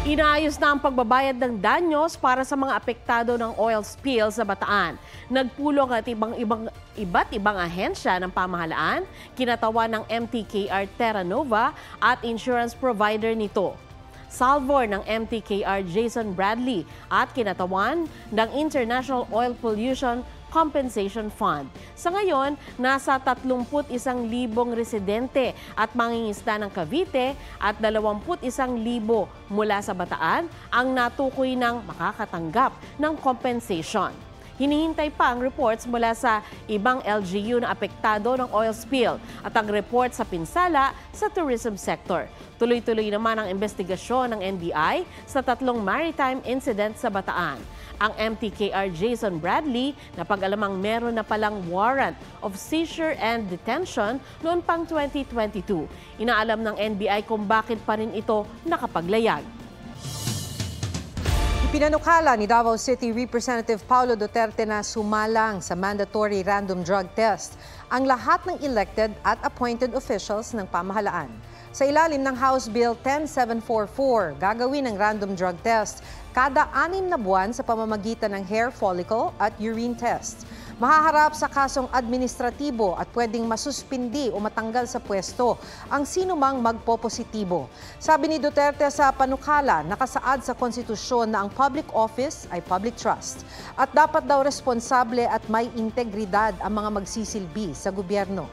Inaayos na ang pagbabayad ng danyos para sa mga apektado ng oil spill sa Bataan. Nagpulong at iba't ibang ahensya ng pamahalaan, kinatawan ng MTKR Terra Nova at insurance provider nito. Salvor ng MTKR Jason Bradley at kinatawan ng International Oil Pollution Compensation Fund. Sa ngayon, nasa 31,000 residente at mangingisda ng Cavite at 21,000 mula sa Bataan ang natukoy ng makakatanggap ng compensation. Hinihintay pa ang reports mula sa ibang LGU na apektado ng oil spill at ang report sa pinsala sa tourism sector. Tuloy-tuloy naman ang investigasyon ng NBI sa 3 maritime incident sa Bataan. Ang MTKR Jason Bradley na pag-alamang meron na palang warrant of seizure and detention noon pang 2022. Inaalam ng NBI kung bakit pa rin ito nakapaglayag. Pinanukala ni Davao City Representative Paulo Duterte na sumalang sa mandatory random drug test ang lahat ng elected at appointed officials ng pamahalaan. Sa ilalim ng House Bill 10744, gagawin ang random drug test kada 6 na buwan sa pamamagitan ng hair follicle at urine test. Mahaharap sa kasong administratibo at pwedeng masuspindi o matanggal sa pwesto ang sinumang magpopositibo. Sabi ni Duterte sa panukala, nakasaad sa konstitusyon na ang public office ay public trust at dapat daw responsable at may integridad ang mga magsisilbi sa gobyerno.